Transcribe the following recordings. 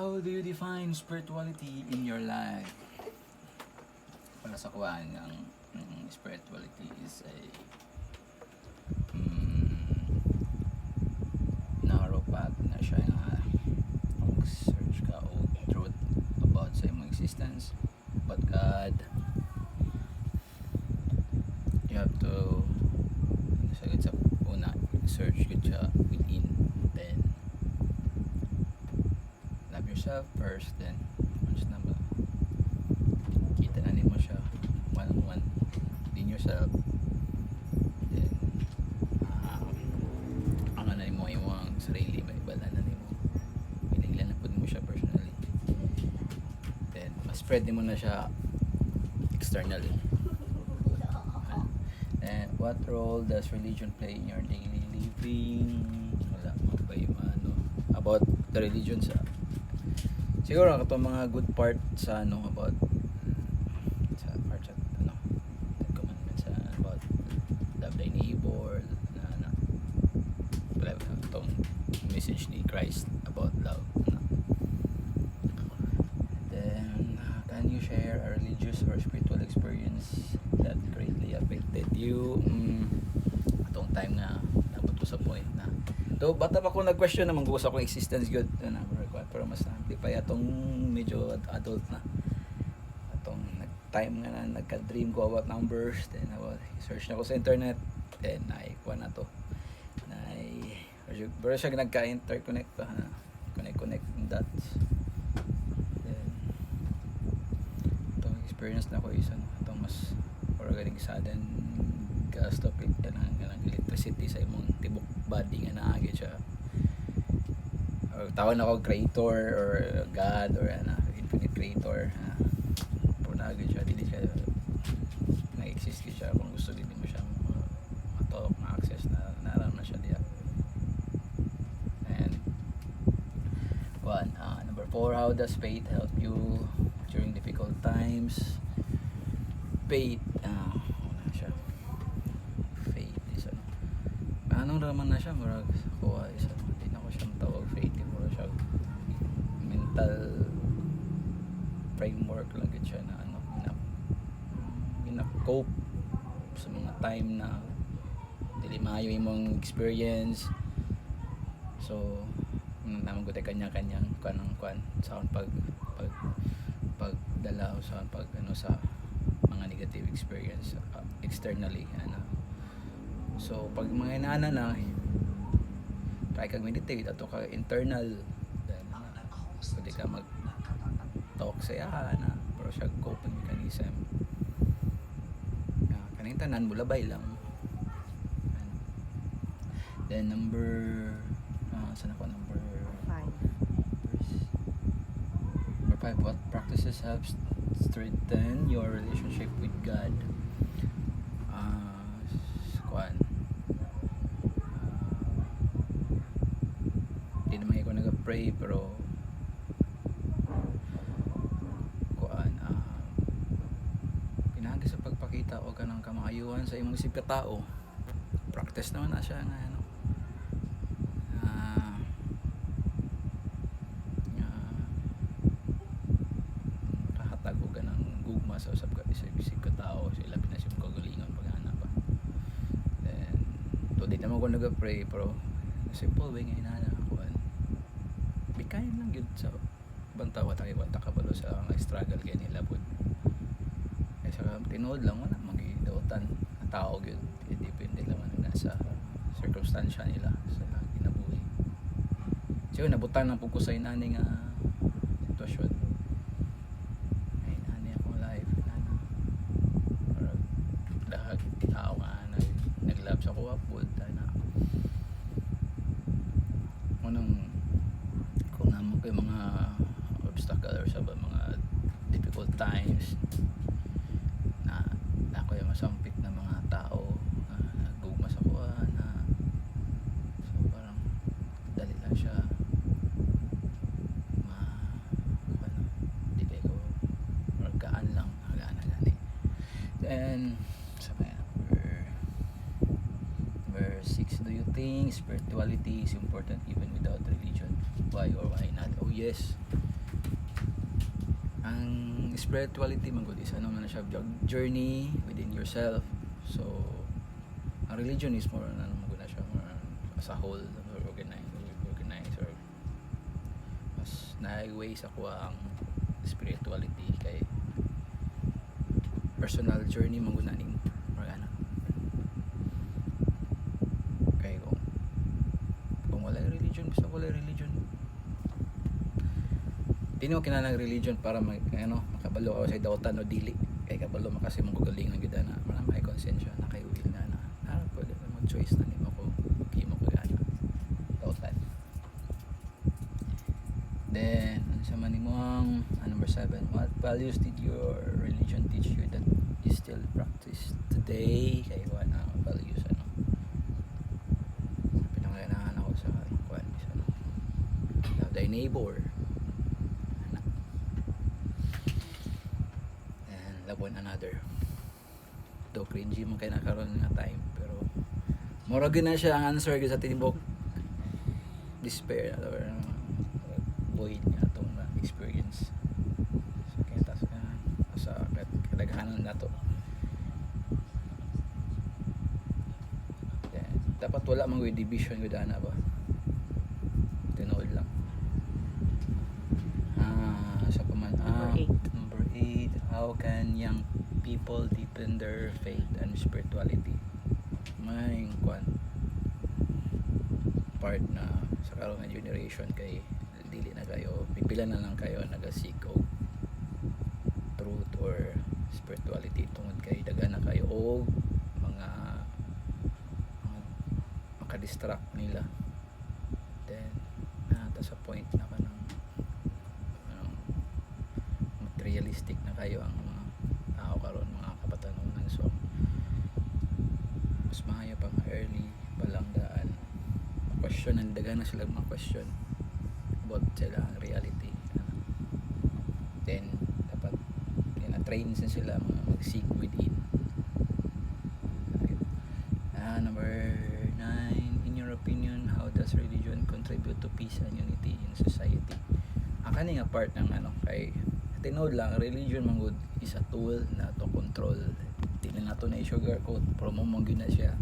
How do you define spirituality in your life? Para sa kuhaan, ang spirituality is a narrow path na siya na mag-search ka o truth about sa imong existence, about God. You have to sa una, search good siya within, then love yourself first, then once na ba kita na mo siya one-on-one within yourself, then ang ano mo yung sarili, may ibala na mo pinaglanapod mo siya personally, then ma-spread mo na siya externally. And what role does religion play in your daily living? Wala mo ba yung about the religion sa siguro ito mga good part sa about sa part sa Ten Commandments about love thy neighbor itong message ni Christ about love then can you share a religious or spiritual experience that greatly affected you? Atong time nga nabot ko sa point na do bata pa ko nag-question naman ko sa akong existence good pero mas na-amplify atong medyo adult na atong time nga na nagka-dream ko about numbers, then search na ko sa internet, then naikuha na to pero siya nagka-interconnect pa connect dots, then itong experience na ko isa itong mas galing sudden gas topic kanang electricity sa imong tibok body nga naagi siya or tawag na ko creator or God or infinite creator pero naagi siya dili siya na-exist siya kung gusto din mo siya matalk ma-access na naram na siya diya. And number 4, how does faith help you during difficult times? Faith naman na siya murag kuha isa hindi na ko siyang tawag faith, mura siya mental framework lang siya na cope sa mga time na dili maayo imong experience, so naman ko kanya-kanyang kuan sa pagdala o sa sa mga negative experience externally so pag mga inana na try kag meditate ato ka internal, then pwede ka mag talk sa na pero siya coping mechanism kaning tanan mo labay lang. Then number 5, what practices help strengthen your relationship with God? Hindi naman ako nag-pray pero pinagi sa pagpakita o kanang kamaayuhan sa imong isip katao, practice naman na siya nga hatag o ganang gugma sa usap ka isip katao sila pinasim kagalingon paghana pa. Then di naman ko nag-pray pero simple way nga inana kain lang yun sa bantawa tayo kabalo sa mga struggle kaya nila po ay sa tinood lang wala magidautan ang tao yun depende lang nasa circumstansya nila sa kinabuhi so nabutan ng pagkusay nani nga sitwasyon ay nani akong life or lahat tao nga naglab sa kuha po yung mga obstacle or sa mga difficult times na ako yung masampit na mga tao nagugma sa kuha so parang dali lang siya di kayo magkaan lang hagaan na gani. Then number 6, do you think spirituality is important even without religion? Why or why not? Oh yes, ang spirituality man gud is ano man siya, journey within yourself. So ang religion is more ano man gud na siya, more as a whole, or organized or mas na-way sa kuha ang spirituality kay personal journey man gud na ning ana. Kay kung wala religion, basta wala religion, dili mo kinahanglan religion para makabalo ka sa dautan o dili. Kay kabalo makasi mong gugaling ng gid na may konsensya na kay will na pwede mo choice na nimo ko kimo ko ana dautan. Then sa man nimo ang number 7, what values did your religion teach you that you still practice today? Kay na values pinangalanan ako sa kuan sa love thy neighbor, love one another. Do cringy mo kay nakaroon nga time, pero mura gyud na siya ang answer gyud sa tinibok despair or void nga atong experience. So kaya tas ka sa kadaghanan nato. Dapat wala mang division gyud ana ba. Tinuod lang. Sa paman number 8, how can young people deepen their faith and spirituality? May part na sa karon nga generation kay dili na kayo, pipila na lang kayo naga-seek og truth or spirituality tungod kay daghan na kayo og mga maka-distract nila. Then ta sa point na kanang materialistic na kayo ang mga tao karon, mga kabatanunan. So mas maayo pa early palang daan question, and daghan na sila mga question about sila ang reality. Then dapat train sila mag-seek within. Number 9, in your opinion, how does religion contribute to peace and unity in society? Ang kani nga part ng kay tinod lang, religion man good is a tool na to control. Dili na to na sugarcoat, promo mo gyud na siya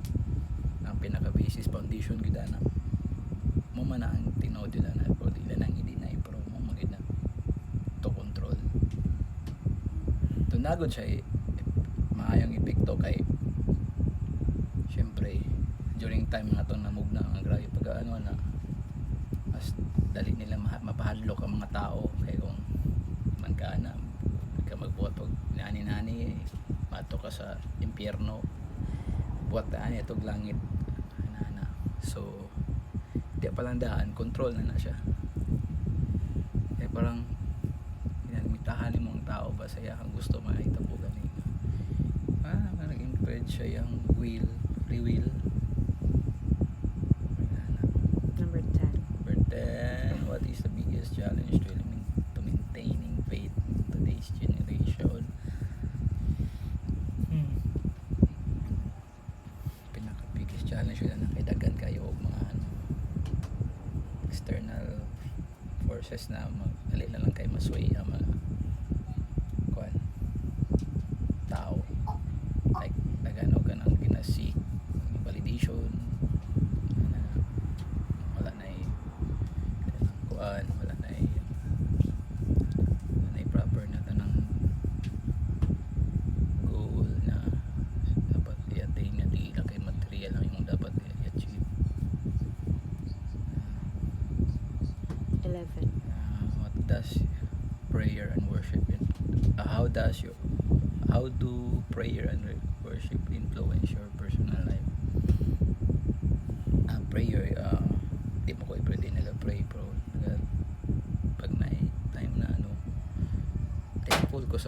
ang pinaka basis foundation gyud na mo man ang tinod yun na, pero dili nang i-deny, promo mo gyud na to control. Tunagod siya maayong epekto kay syempre during time nga itong namugna ang grabe pag na mas dali nila mapahadlok ang mga tao. Kaya kung man ka na magbuhat pag nani-nani mato ka sa impyerno, buhat na itong langit na. So di palang daan, control na siya. Kaya parang ginamitahan mo ang tao ba saya kang gusto makitabugan nag-impress siya yung free will. Number 10, what is the biggest challenge to maintaining faith in today's generation? Pinaka biggest challenge yun na kaidagan kayo mga external forces na dali na lang kayo masway ang mga tao, like nagano ka nang ginasik validation na wala na wala na proper na tanang goal na dapat i-attain na di lang kay material lang yung dapat i-achieve. 11, what does prayer and worship how do prayer and worship influence your personal life? Prayer, di mo ko pwede nag-pray, pero pag na time na thankful ko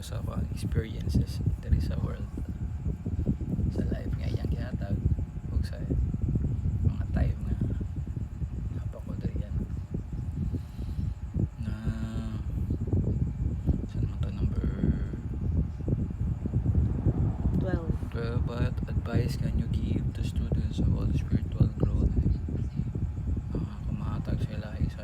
sa akong experiences there is a world sa life nga iyang gihatag ug sa mga time nga napako diri yan na saan mo to number 12, what advice can you give to students about spiritual growth? Kumahatag sila is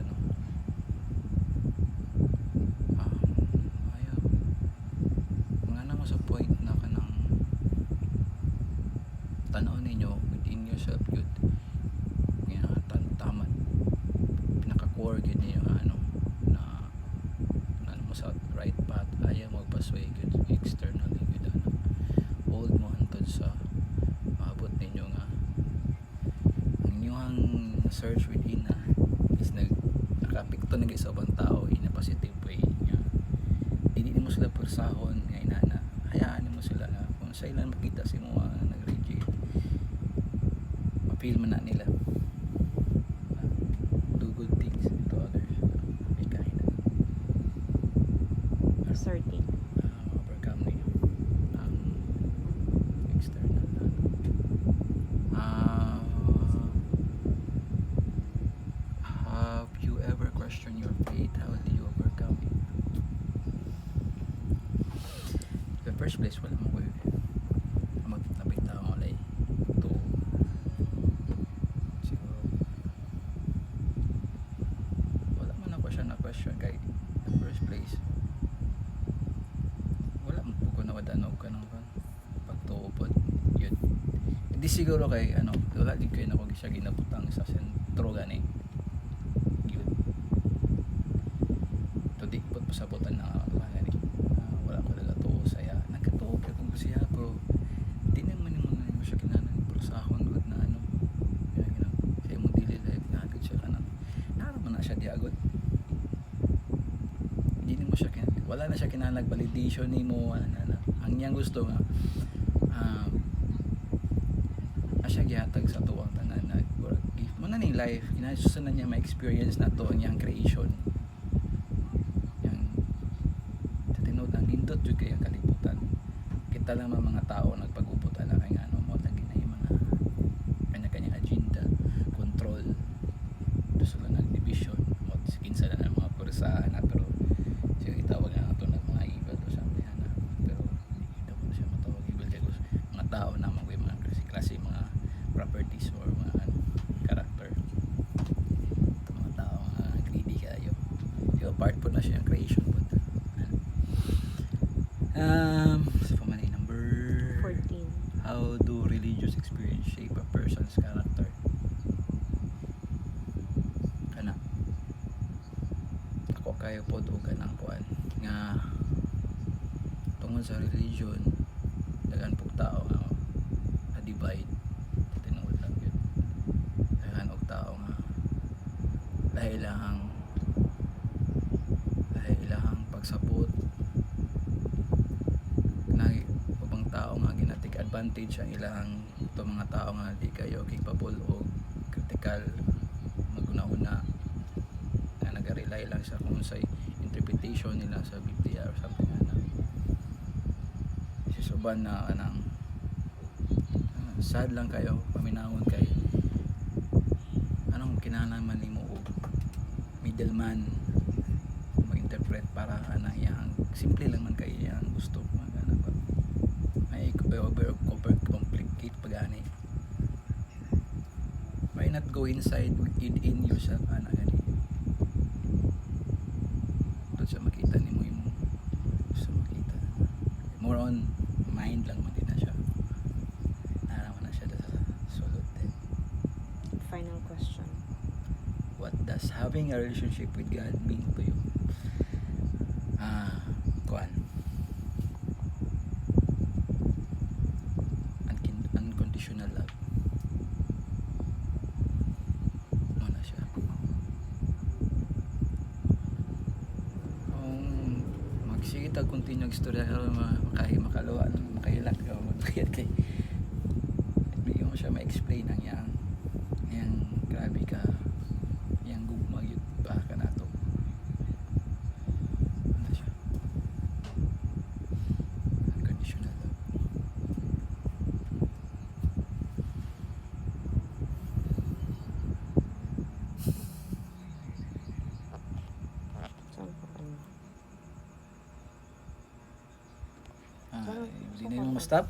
to nagay sa ubang tao in a positive way nga dili mo sila pursahon nga inana hayaan mo sila na kung sa ilan makita si mo nag-reject ma-feel man na nila. Do good things to others, be kind, 13. overcome niyo ang external have you ever questioned your faith? How do you overcome it? In the first place, wala mo ko magtapit tao mo lay to siguro wala man ako siya na question kay in the first place wala mo po ko nawadanog ka ng pagtuupod yun hindi siguro kay ano wala din kayo na kung siya ginabutang sa sentro gani yun to di pot pasabutan na gani wala ko talaga to saya nagkatuo kay kung siya pero di naman mo na mo siya kinanan pero sa akong good na ano yan siya mo dili life na agad siya kanan naraman na siya di agad hindi mo siya wala na siya kinahanglan validation nimo wala na ang niyang gusto nga siya gihatag sa tuwang tanan na gift mo na ning life kinasusunan niya ma-experience na to ang iyang creation yang tinod ang nindot jud kay ang kalibutan kita lang mga tao nagpagupot ala kay ano mo lagi na yung mga kanya-kanyang agenda control gusto lang nag-division mo kinsa na ng mga pursahan na pero siya itawag na ito ng mga evil o something na pero hindi daw siya matawag evil kaya mga tao na mga klase mga properties or mga character ito mga tao mga greedy kayo so part po na siya yung creation po sa pamanay number 14. how do religious experience shape a person's character kana ako kayo po dugan ang kuan nga tungod sa religion dagan pug tao nga na-divide tinuod lang yun dagan og tao nga lahi ilahang pagsabot na ubang tao nga ginatik advantage ang ilahang to mga tao nga di kayo capable o critical maguna-una na nag-rely lang sa kung sa interpretation nila sa Biblia or something na susuban na anang sad lang kayo paminahon kay anong kinahanglan man nimo og middleman mag-interpret para anang iyang simple lang man kay iyang gusto magana ba may over complicate pagani why not go inside in yourself ana gani doon sa makita nimo yung gusto makita more on mind lang man din na siya naraman na siya sa sulod din. Final question. What does having a relationship with God mean to you? Kuan unconditional love mo na siya magsige tag continue ang istorya makaluwa makahilak ka magbayad kay hindi mo siya ma-explain ang yang grabe ka yang gugma yun ba ka na to ano siya unconditional love Saan po ano? hindi na yung stop